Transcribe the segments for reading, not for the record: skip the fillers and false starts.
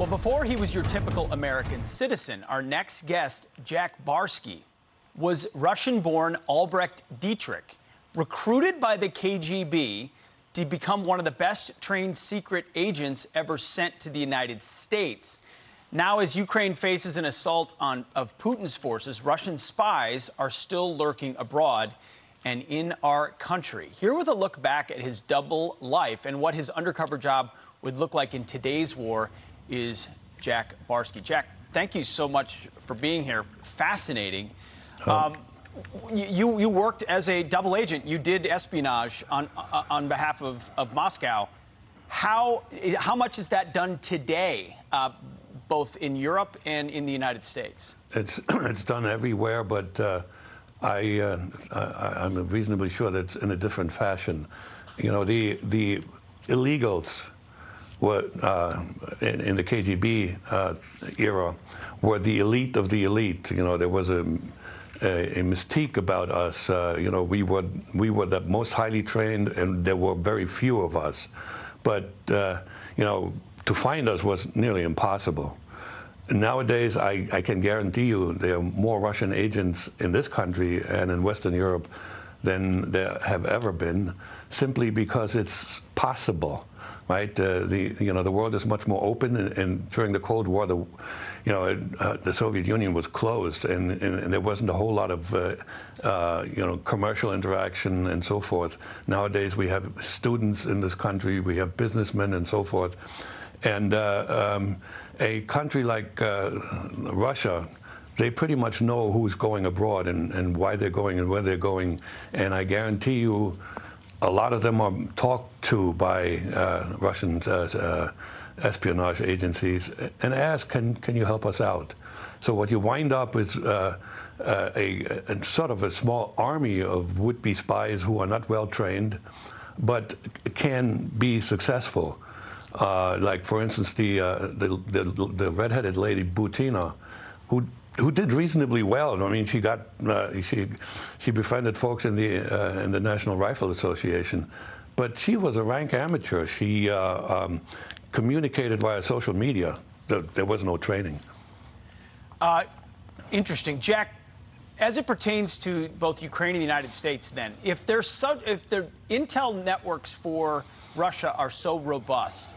Well, before he was your typical American citizen, our next guest, Jack Barsky, was Russian-born Albrecht Dietrich, recruited by the KGB to become one of the best trained secret agents ever sent to the United States. Now, as Ukraine faces an assault of Putin's forces, Russian spies are still lurking abroad and in our country. Here with a look back at his double life and what his undercover job would look like in today's war is Jack Barsky. Jack, thank you so much for being here. Fascinating. You worked as a double agent. You did espionage on behalf of Moscow. How much is that done today, both in Europe and in the United States? It's done everywhere, but I'm reasonably sure that it's in a different fashion. You know, the illegals were in the KGB era were the elite of the elite. You know, there was a mystique about us. You know, we were the most highly trained, and there were very few of us. But you know, to find us was nearly impossible. Nowadays, I can guarantee you there are more Russian agents in this country and in Western Europe than there have ever been, simply because it's possible, right? The world is much more open, and during the Cold War, the Soviet Union was closed, and there wasn't a whole lot of commercial interaction and so forth. Nowadays, we have students in this country, we have businessmen and so forth, and a country like Russia, they pretty much know who's going abroad and why they're going and where they're going. And I guarantee you, a lot of them are talked to by Russian espionage agencies and ask, can you help us out? So what you wind up is a sort of a small army of would-be spies who are not well trained, but can be successful. Like, for instance, the red-headed lady Butina, who did reasonably well. I mean, she got she befriended folks in the National Rifle Association, but she was a rank amateur. She communicated via social media. There was no training. Interesting, Jack. As it pertains to both Ukraine and the United States, then, if the intel networks for Russia are so robust,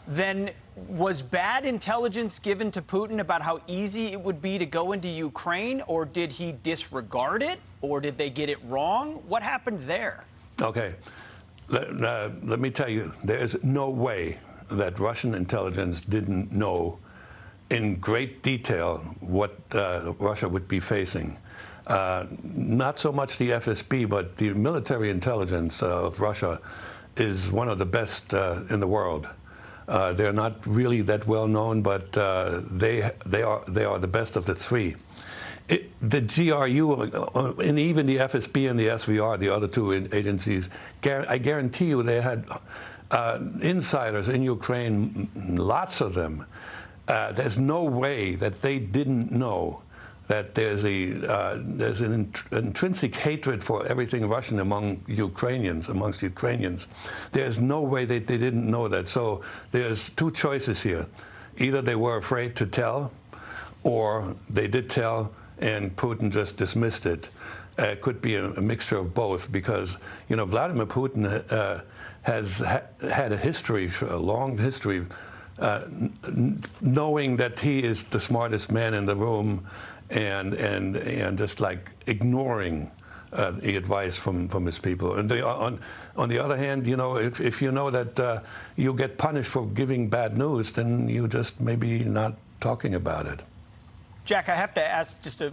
then was bad intelligence given to Putin about how easy it would be to go into Ukraine, or did he disregard it, or did they get it wrong? What happened there? Okay. Let me tell you, there's no way that Russian intelligence didn't know in great detail what Russia would be facing. Not so much the FSB, but the military intelligence of Russia is one of the best in the world. They're not really that well known, but they are the best of the three. The GRU and even the FSB and the SVR, the other two agencies, I guarantee you they had insiders in Ukraine, lots of them. There's no way that they didn't know that there's an intrinsic hatred for everything Russian amongst Ukrainians. There's no way that they didn't know that. So there's two choices here. Either they were afraid to tell, or they did tell and Putin just dismissed it. It could be a mixture of both, because, you know, Vladimir Putin has had a history, a long history, knowing that he is the smartest man in the room, and just like ignoring the advice from his people. And on the other hand, you know, if you know that you get punished for giving bad news, then you just maybe not talking about it. Jack, I have to ask just a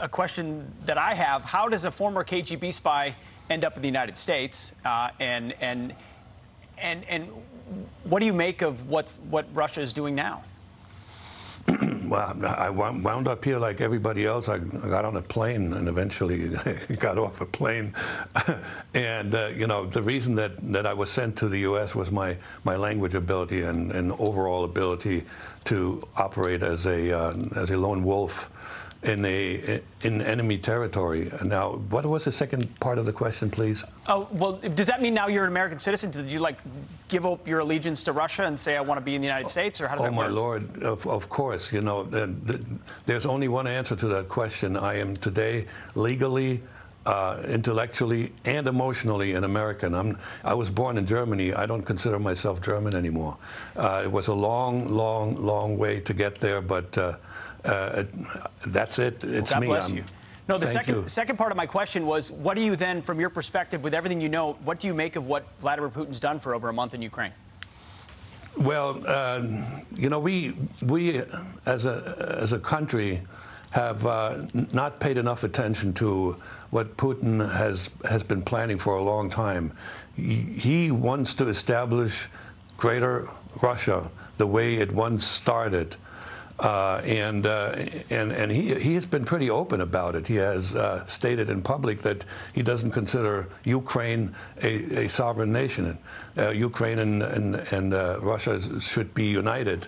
question that I have. How does a former KGB spy end up in the United States? And what do you make of what Russia is doing now? Well, I wound up here like everybody else. I got on a plane and eventually got off a plane. And, you know, the reason that I was sent to the U.S. was my language ability and overall ability to operate as a lone wolf in enemy territory. Now, what was the second part of the question, please? Oh, well, does that mean now you're an American citizen? Did you, like, give up your allegiance to Russia and say, I want to be in the United States, or how does that work? Oh, my Lord, of course. You know, there's only one answer to that question. I am today legally, intellectually, and emotionally an American. I was born in Germany. I don't consider myself German anymore. It was a long, long, long way to get there, but that's it. It's God me. bless you. No, the Thank second part of my question was, what do you then, from your perspective, with everything you know, what do you make of what Vladimir Putin's done for over a month in Ukraine? Well, you know, we as a country have not paid enough attention to what Putin has been planning for a long time. He wants to establish Greater Russia the way it once started. And he has been pretty open about it. He has stated in public that he doesn't consider Ukraine a sovereign nation. Ukraine and Russia should be united.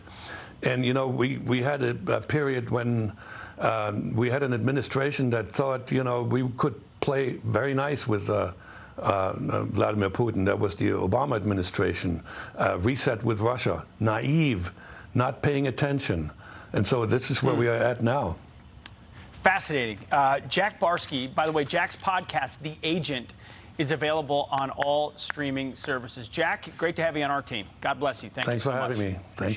And, you know, we had a period when we had an administration that thought, you know, we could play very nice with Vladimir Putin. That was the Obama administration. Reset with Russia. Naive, not paying attention. And so this is where we are at now. Fascinating. Jack Barsky, by the way, Jack's podcast, The Agent, is available on all streaming services. Jack, great to have you on our team. God bless you. Thanks for so much. having me. Thank you.